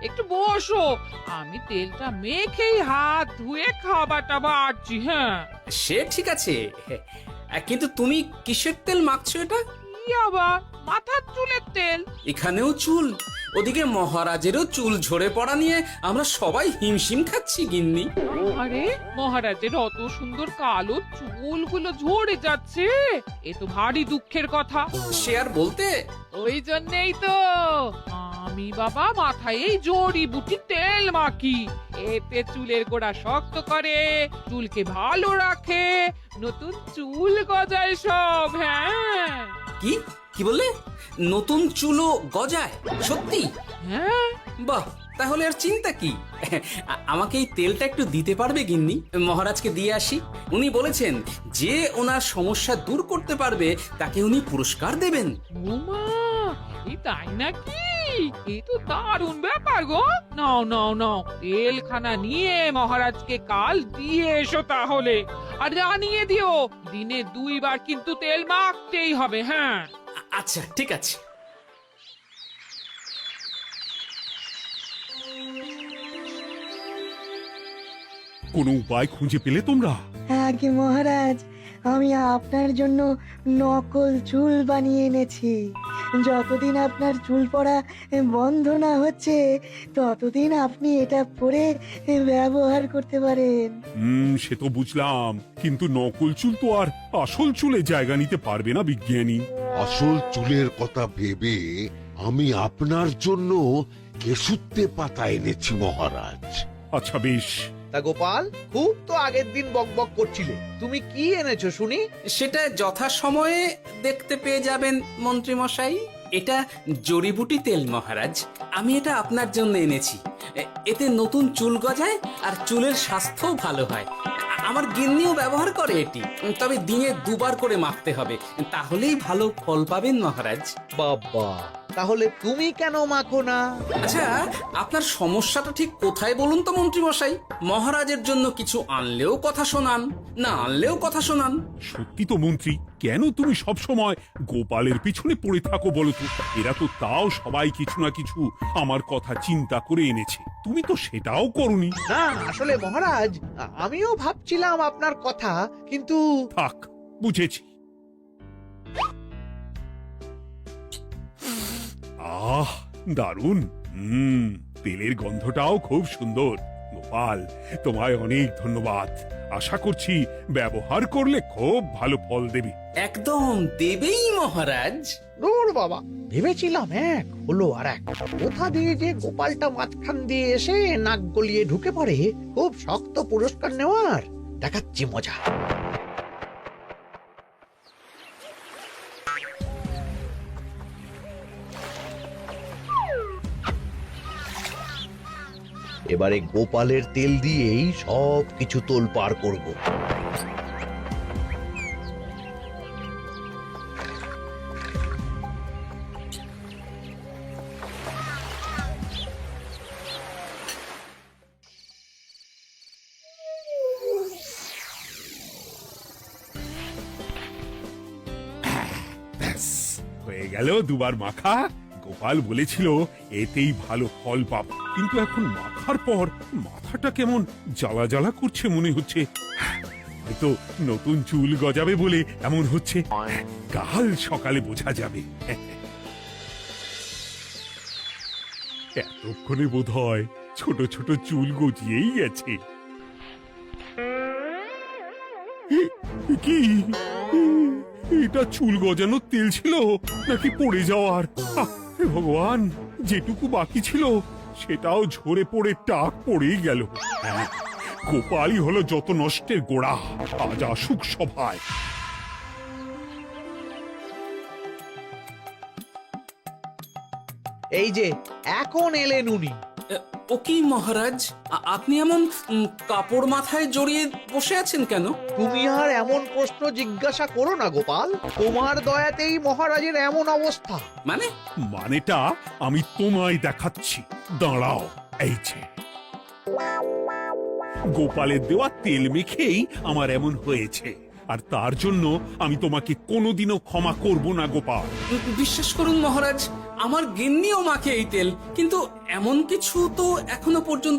একটু বসো, আমি তেলটা মেখেই হাত ধুয়ে খাবারটা বাড়ছি। হ্যাঁ, সে ঠিক আছে, কিন্তু তুমি কিসের তেল মাখছো এটা? কি আবার মাথার চুলের তেল? এখানেও চুল, ওদিকে মহারাজেরও চুল ঝরে পড়া নিয়ে আমরা সবাই হিমশিম খাচ্ছি গিন্নি। আরে মহারাজের অত সুন্দর কালো চুলগুলো ঝরে যাচ্ছে, এ তো ভারী দুঃখের কথা। সে আর বলতে। ওই জন্যেই তো আমি বাবা মাথায় এই জড়িবুটি তেল মাখি। এতে চুলের গোড়া শক্ত করে, চুলকে ভালো রাখে, নতুন চুল গজায় সব। হ্যাঁ কি কি বললে? নতুন চুলও গজায়? সত্যি? হ্যাঁ, বাহ, তাহলে আর চিন্তা কি। আমাকে এই তেলটা একটু দিতে পারবে গিন্নি? মহারাজকে দিয়ে আসি। উনি বলেছেন যে ওনার সমস্যা দূর করতে পারবে তাকে উনি পুরস্কার দেবেন। ওমা, এই তাই নাকি? এ তো দারুণ ব্যাপার গো। নাও নাও নাও, তেলখানা নিয়ে মহারাজকে কাল দিয়ে এসো তাহলে। আর জানিয়ে দিও, দিনে 2 বার কিন্তু তেল মাখতেই হবে। হ্যাঁ, আচ্ছা ঠিক আছে। কোনো উপায় খুঁজে পেলে তোমরা? আগে মহারাজ, আমি আপনার জন্য নকল চুল বানিয়ে এনেছি। যতদিন আপনার চুল পড়া বন্ধ না হচ্ছে ততদিন আপনি এটা পরে ব্যবহার করতে পারেন। সে তো বুঝলাম, কিন্তু নকল চুল তো আর আসল চুলে জায়গা নিতে পারবে না বিজ্ঞানী। আসল চুলের কথা ভেবে আমি আপনার জন্য কেশুত্তে পাতা এনেছি মহারাজ। আচ্ছা বেশ। তা গোপাল, খুব তো আগের দিন বকবক করছিলে, তুমি কি এনেছো শুনি? সেটা যথাসময়ে দেখতে পেয়ে যাবেন মন্ত্রী মশাই। এটা জড়িবুটি তেল মহারাজ, আমি এটা আপনার জন্য এনেছি। এতে নতুন চুল গজায় আর চুলের স্বাস্থ্যও ভালো হয়। আমার গিন্নিও ব্যবহার করে এটি, তবে দিনে 2 বার করে মাখতে হবে, তাহলেই ভালো ফল পাবেন মহারাজ। বাবা, তাহলে তুমি কেন মাখো না? আচ্ছা, আপনার সমস্যাটা ঠিক কোথায় বলুন তো মন্ত্রী মশাই? মহারাজের জন্য কিছু আনলেও কথা শোনান, না আনলেও কথা শোনান। সত্যি তো মন্ত্রী, কেন তুমি সব সময় গোপালের পিছনে পড়ে থাকো বলো তো? এরা তো তাও সবাই কিছু না কিছু আমার কথা চিন্তা করে এনেছে, তুমি তো সেটাও করনি। না আসলে মহারাজ, আমিও ভাবছিলাম আপনার কথা, কিন্তু থাক, বুঝেছি। আহ, দারুণ। তেলের গন্ধটাও খুব সুন্দর। গোপাল, তোমায় অনেক ধন্যবাদ। আশা করছি ব্যবহার করলে খুব ভালো ফল দেবে। একদম দেবেই মহারাজ। দূর বাবা, ভেবেছিলাম এক হলো আর এক। কোথা দিয়ে যে গোপালটা মাঝখান দিয়ে এসে নাক গলিয়ে ঢুকে পড়ে, খুব শক্ত পুরস্কার নেওয়ার। দেখাচ্ছি মজা। এবারে গোপালের তেল দিয়েই সব কিছু তোলপাড় করব। ব্যাস, হয়ে গেল 2 বার মাখা। গোপাল বলেছিল এতেই ভালো ফল পাবো, কিন্তু এখন মাখার পর মাথাটা কেমন জ্বালা জ্বালা করছে মনে হচ্ছে। হয়তো নতুন চুল গজাবে বলে এমন হচ্ছে, কাল সকালে বোঝা যাবে। এতক্ষণে বোধ হয় ছোট ছোট চুল গজিয়েই গেছে। কি এটা চুল গজানোর তেল ছিল নাকি পড়ে যাওয়ার? হে ভগবান, যেটুকু বাকি ছিল সেটাও ঝরে পড়ে টাক পড়েই গেল। হ্যাঁ, গোপালই হলো যত নষ্টের গোড়া। আজ আসুক সভায়। এই যে এখন এলেন উনি। ও কি মহারাজ, আপনি এমন কাপড় মাথায় জড়িয়ে বসে আছেন কেন? তুমি আর এমন প্রশ্ন জিজ্ঞাসা করো না গোপাল, তোমার দয়াতেই মহারাজের এমন অবস্থা। মানেটা আমি তোমায় দেখাচ্ছি, দাঁড়াও। এই যে গোপালের দেওয়া তেল মেখেই আমার এমন হয়েছে, আর তার জন্য আমি তোমাকে কোনোদিনও ক্ষমা করব না গোপাল। বিশ্বাস করুন মহারাজ, আমার গিন্নিও মাখে এই তেল, কিন্তু এমন কিছু তো এখনো পর্যন্ত